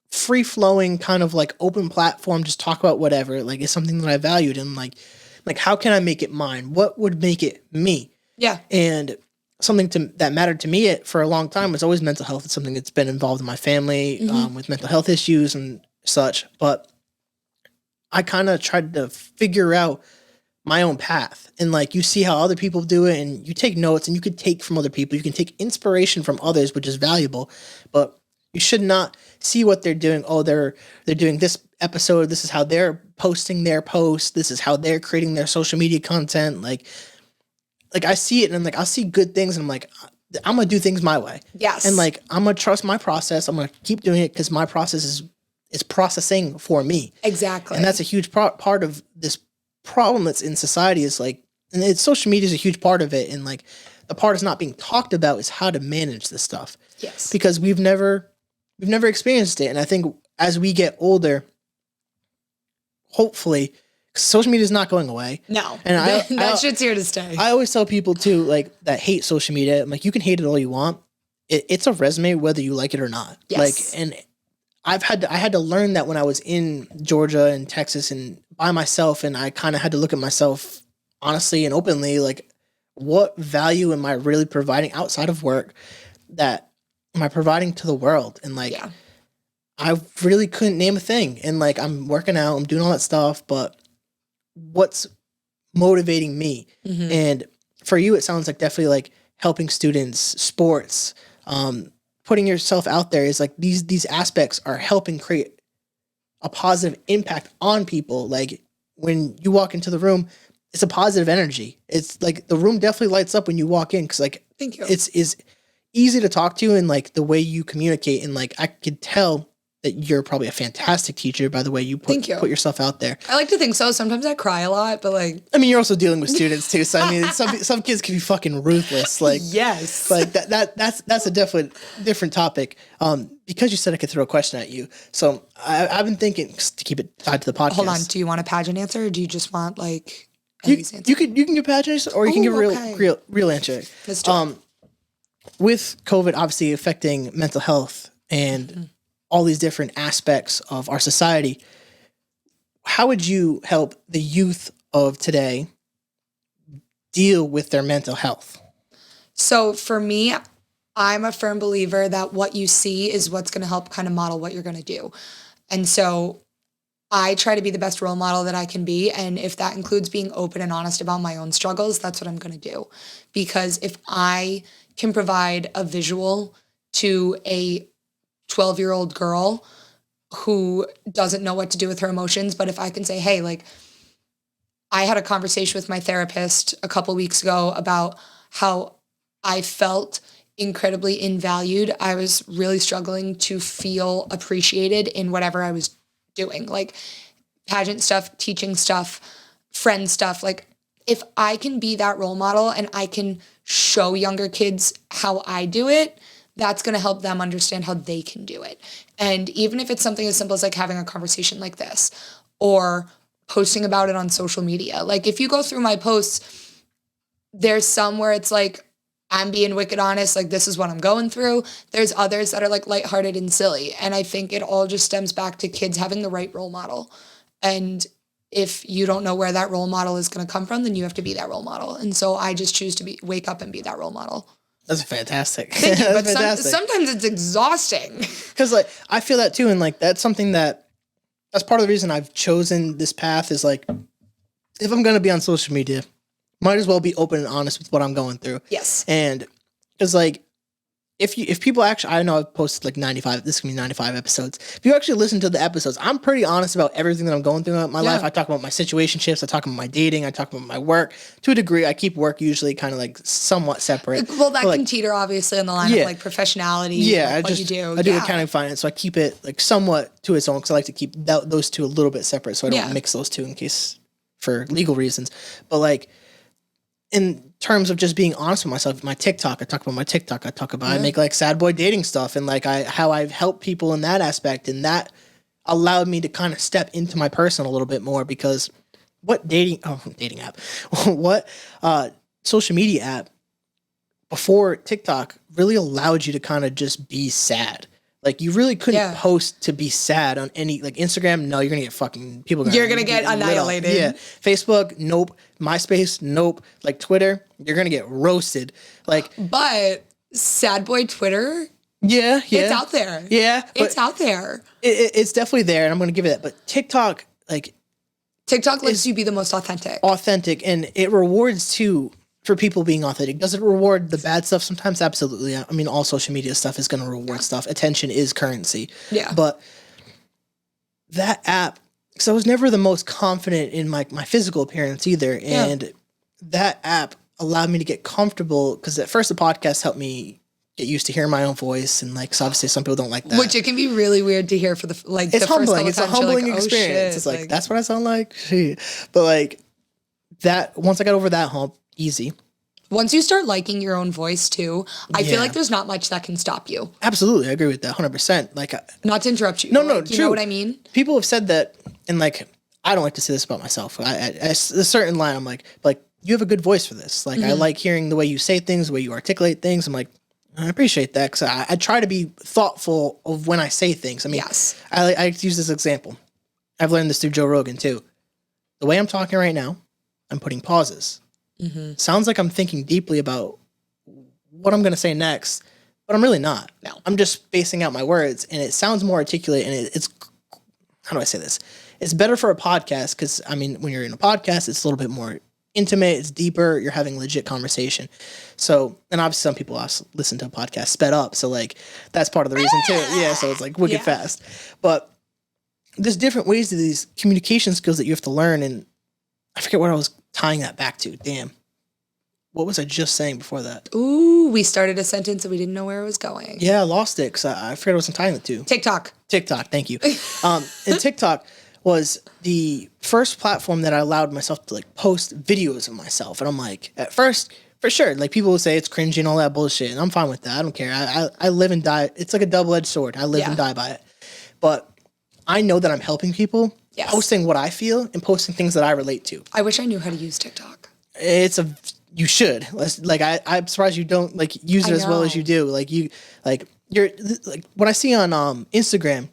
free flowing kind of like open platform, just talk about whatever, like is something that I valued. And like how can I make it mine? What would make it me? Yeah. And something that mattered to me for a long time was always mental health. It's something that's been involved in my family with mental health issues and such. But I kind of tried to figure out my own path. And like, you see how other people do it, and you take notes, and you could take from other people. You can take inspiration from others, which is valuable, but you should not see what they're doing. Oh, they're doing this episode. This is how they're posting their post. This is how they're creating their social media content. Like I see it, and I'm like, I'll see good things, and I'm like, I'm gonna do things my way. Yes. And like, I'm gonna trust my process. I'm gonna keep doing it because my process is processing for me. Exactly. And that's a huge part of this problem that's in society, is like, and social media is a huge part of it. And like, the part that's not being talked about is how to manage this stuff. Yes. Because we've never experienced it. And I think as we get older, hopefully, social media is not going away. No, and that shit's here to stay. I always tell people too, like, that hate social media, I'm like, you can hate it all you want. It's a resume, whether you like it or not. Yes. Like, and I had to learn that when I was in Georgia and Texas and by myself, and I kind of had to look at myself honestly and openly, like, what value am I really providing outside of work? That am I providing to the world? And like, yeah. I really couldn't name a thing. And like, I'm working out, I'm doing all that stuff, but what's motivating me? And for you, it sounds like definitely like helping students, sports, putting yourself out there is like these aspects are helping create a positive impact on people. Like when you walk into the room, it's a positive energy. It's like the room definitely lights up when you walk in, because like, Thank you. it's easy to talk to, and like the way you communicate, and like I could tell that you're probably a fantastic teacher by the way you put yourself out there. I like to think so. Sometimes I cry a lot, but like, I mean, you're also dealing with students too. So I mean, some kids can be fucking ruthless. Like, yes, like that's a different topic. Because you said I could throw a question at you, so I've been thinking, just to keep it tied to the podcast. Hold on. Do you want a pageant answer, or do you just want like you can give pageant, or you can give a real answer. Let's do it. With COVID obviously affecting mental health and all these different aspects of our society, how would you help the youth of today deal with their mental health? So for me, I'm a firm believer that what you see is what's going to help kind of model what you're going to do. And so I try to be the best role model that I can be. And if that includes being open and honest about my own struggles, that's what I'm going to do. Because if I can provide a visual to a 12-year-old girl who doesn't know what to do with her emotions, but if I can say, hey, like, I had a conversation with my therapist a couple weeks ago about how I felt incredibly invalued. I was really struggling to feel appreciated in whatever I was doing, like pageant stuff, teaching stuff, friend stuff. Like, if I can be that role model and I can show younger kids how I do it, that's going to help them understand how they can do it. And even if it's something as simple as like having a conversation like this or posting about it on social media. Like if you go through my posts, there's some where it's like, I'm being wicked honest, like this is what I'm going through. There's others that are like lighthearted and silly. And I think it all just stems back to kids having the right role model. And if you don't know where that role model is going to come from, then you have to be that role model. And so I just choose to wake up and be that role model. That's fantastic. Thank you, but fantastic. Sometimes it's exhausting. Because like I feel that too, and like that's something that's part of the reason I've chosen this path is like, if I'm going to be on social media, might as well be open and honest with what I'm going through. Yes. And because like if people actually, I know I've posted like 95, this is gonna be 95 episodes. If you actually listen to the episodes, I'm pretty honest about everything that I'm going through in my life. I talk about my situationships, I talk about my dating, I talk about my work. To a degree, I keep work usually kind of like somewhat separate. Well, that can teeter obviously on the line of like professionality. Yeah, like what you do. I do accounting finance, so I keep it like somewhat to its own because I like to keep those two a little bit separate so I don't mix those two in case for legal reasons. But like in terms of just being honest with myself, my TikTok, I talk about my TikTok. I talk about I make like sad boy dating stuff and like how I've helped people in that aspect, and that allowed me to kind of step into my person a little bit more because what dating app, what social media app before TikTok really allowed you to kind of just be sad. Like you really couldn't post to be sad on any like Instagram. No, you're gonna get fucking people. You're gonna get annihilated. Yeah, Facebook, nope. MySpace, nope. Like Twitter, you're gonna get roasted. Like, but sad boy Twitter, it's out there. Yeah, it's out there. It's definitely there, and I'm gonna give it that. But TikTok, like, TikTok lets you be the most authentic, and it rewards too. For people being authentic. Does it reward the bad stuff? Sometimes, absolutely. I mean, all social media stuff is going to reward stuff. Attention is currency. Yeah. But that app, because I was never the most confident in my physical appearance either. And that app allowed me to get comfortable, because at first the podcast helped me get used to hearing my own voice. And like, so obviously some people don't like that. Which it can be really weird to hear for the, like, it's the humbling. first It's a humbling like, experience. Oh, shit. It's like, that's what I sound like? But like, that, once I got over that hump, easy. Once you start liking your own voice too, I feel like there's not much that can stop you. Absolutely. I agree with that 100%. Like, not to interrupt you. No, like, true. You know what I mean? People have said that, and like, I don't like to say this about myself. A certain line, I'm like, you have a good voice for this. Like, I like hearing the way you say things, the way you articulate things. I'm like, I appreciate that, because I try to be thoughtful of when I say things. I mean, I use this example. I've learned this through Joe Rogan too. The way I'm talking right now, I'm putting pauses. Sounds like I'm thinking deeply about what I'm going to say next, but I'm really not. No. I'm just spacing out my words, and it sounds more articulate, and it's, how do I say this? It's better for a podcast, because, I mean, when you're in a podcast, it's a little bit more intimate, it's deeper, you're having legit conversation. So, and obviously some people also listen to a podcast sped up, so like, that's part of the reason too. Yeah, so it's like wicked fast. But there's different ways to these communication skills that you have to learn, and I forget what I was tying that back to. Damn. What was I just saying before that? Ooh, we started a sentence and we didn't know where it was going. Yeah, I lost it because I forgot what I was tying it to. TikTok, thank you. And TikTok was the first platform that I allowed myself to like post videos of myself. And I'm like, at first, for sure, like people will say it's cringy and all that bullshit. And I'm fine with that. I don't care. I live and die. It's like a double-edged sword. I live and die by it. But I know that I'm helping people. Yes. Posting what I feel and posting things that I relate to. I wish I knew how to use TikTok. You should. Like I'm surprised you don't like use it as well as you do. Like you're like what I see on Instagram,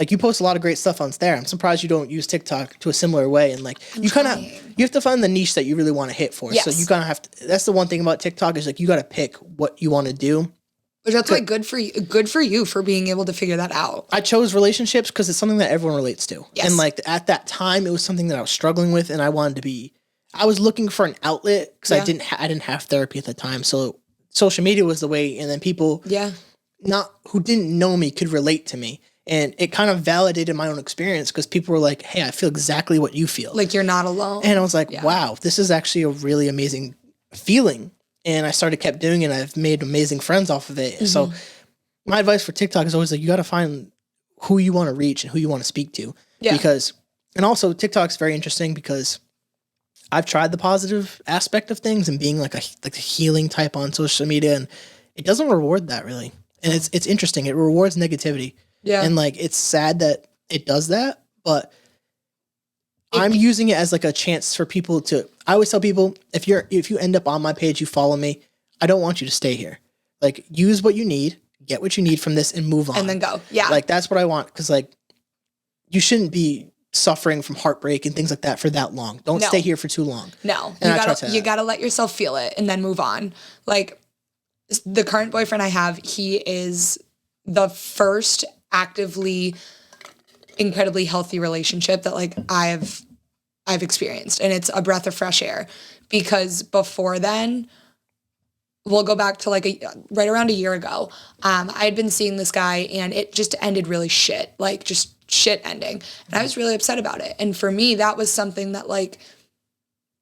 like you post a lot of great stuff on there. I'm surprised you don't use TikTok to a similar way. And like you have to find the niche that you really want to hit for. Yes. So you kind of have to. That's the one thing about TikTok is like you got to pick what you want to do. Which that's why good for you for being able to figure that out. I chose relationships because it's something that everyone relates to. Yes. And like at that time, it was something that I was struggling with, and I was looking for an outlet because I didn't have therapy at the time. So social media was the way, and then people who didn't know me could relate to me. And it kind of validated my own experience because people were like, hey, I feel exactly what you feel. Like you're not alone. And I was like, wow, this is actually a really amazing feeling. And I kept doing it, and I've made amazing friends off of it. Mm-hmm. So my advice for TikTok is always like, you got to find who you want to reach and who you want to speak to. Yeah. And also TikTok's very interesting because I've tried the positive aspect of things and being like a healing type on social media, and it doesn't reward that really. And it's interesting. It rewards negativity. Yeah. And like, it's sad that it does that, but I'm using it as like a chance for people to, I always tell people, if you end up on my page, you follow me, I don't want you to stay here. Like, use what you need, get what you need from this, and move on. And then go. Yeah. Like, that's what I want. Cause like, you shouldn't be suffering from heartbreak and things like that for that long. Don't stay here for too long. No. You gotta let yourself feel it and then move on. Like, the current boyfriend I have, he is the first actively incredibly healthy relationship that like I've experienced, and it's a breath of fresh air, because before then, we'll go back to like right around a year ago. I had been seeing this guy and it just ended really shit, like just shit ending. And I was really upset about it. And for me, that was something that like,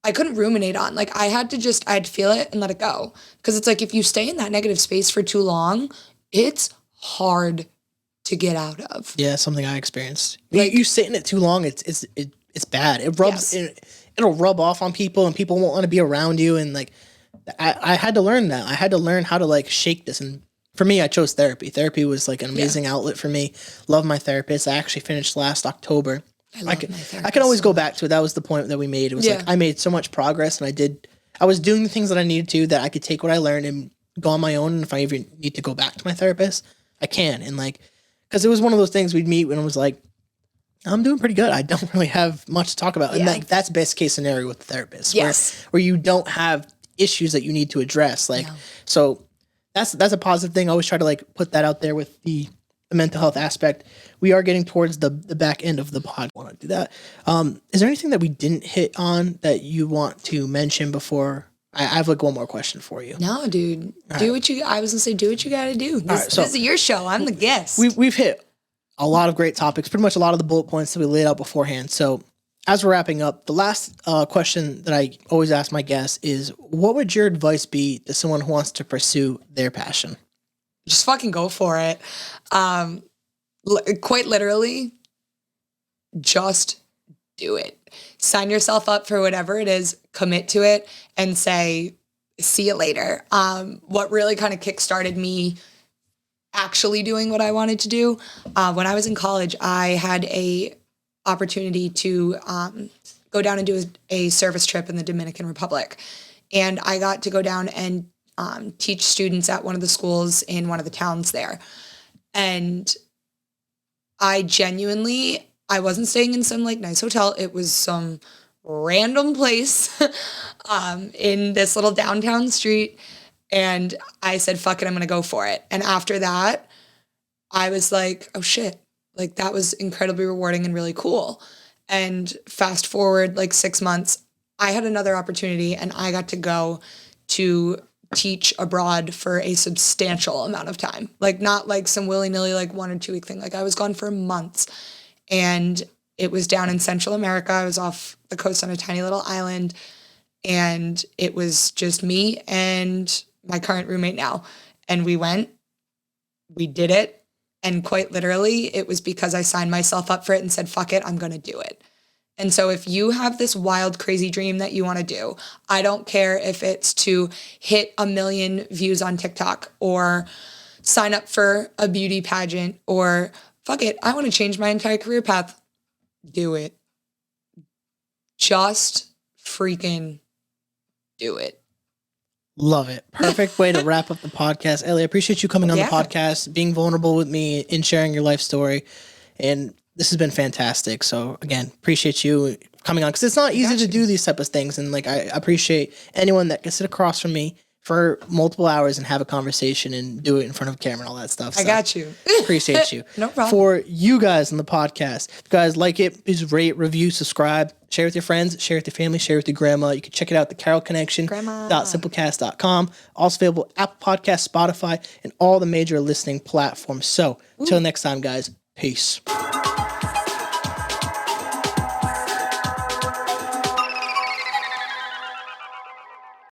I couldn't ruminate on. Like I had to feel it and let it go. Cause it's like, if you stay in that negative space for too long, it's hard to get out of. Yeah. Something I experienced. Like, you sit in it too long. It's bad. It rubs, it'll rub off on people and people won't want to be around you. And like, I had to learn that. I had to learn how to like shake this. And for me, I chose therapy. Therapy was like an amazing outlet for me. Love my therapist. I actually finished last October. I can always go back to it. That was the point that we made. It was like I made so much progress, and I was doing the things that I needed to, that I could take what I learned and go on my own. And if I even need to go back to my therapist, I can. And like, because it was one of those things we'd meet when it was like, I'm doing pretty good. I don't really have much to talk about. And like, that's best case scenario with the therapist. Where you don't have issues that you need to address. Like, so that's a positive thing. I always try to like put that out there with the mental health aspect. We are getting towards the back end of the pod. I want to do that. Is there anything that we didn't hit on that you want to mention before? I have like one more question for you. No, dude. I was gonna say, do what you gotta do. This is your show. I'm the guest. We've hit a lot of great topics, pretty much a lot of the bullet points that we laid out beforehand. So as we're wrapping up, the last question that I always ask my guests is, what would your advice be to someone who wants to pursue their passion? Just fucking go for it. Quite literally, just do it. Sign yourself up for whatever it is, commit to it, and say, see you later. What really kind of kickstarted me actually doing what I wanted to do, when I was in college, I had a opportunity to go down and do a service trip in the Dominican Republic. And I got to go down and teach students at one of the schools in one of the towns there. And I wasn't staying in some like nice hotel. It was some random place in this little downtown street. And I said, fuck it, I'm going to go for it. And after that, I was like, oh shit, like that was incredibly rewarding and really cool. And fast forward like 6 months, I had another opportunity and I got to go to teach abroad for a substantial amount of time. Like not like some willy-nilly like 1 or 2 week thing. Like I was gone for months, and it was down in Central America. I was off the coast on a tiny little island, and it was just me and my current roommate now. And we did it. And quite literally, it was because I signed myself up for it and said, fuck it, I'm going to do it. And so if you have this wild, crazy dream that you want to do, I don't care if it's to hit 1 million views on TikTok or sign up for a beauty pageant, or fuck it, I want to change my entire career path. Do it. Just freaking do it. Love it. Perfect way to wrap up the podcast. Ellie, I appreciate you coming on the podcast, being vulnerable with me and sharing your life story. And this has been fantastic. So again, appreciate you coming on, because it's not easy to do these type of things. And like, I appreciate anyone that can sit across from me for multiple hours and have a conversation and do it in front of camera and all that stuff. So I got you. Appreciate you. No problem. For you guys on the podcast, if you guys like it, please rate, review, subscribe, share with your friends, share with your family, share with your grandma. You can check it out, the Carroll Connection.simplecast.com. Also available Apple Podcasts, Spotify, and all the major listening platforms. So until next time, guys, peace.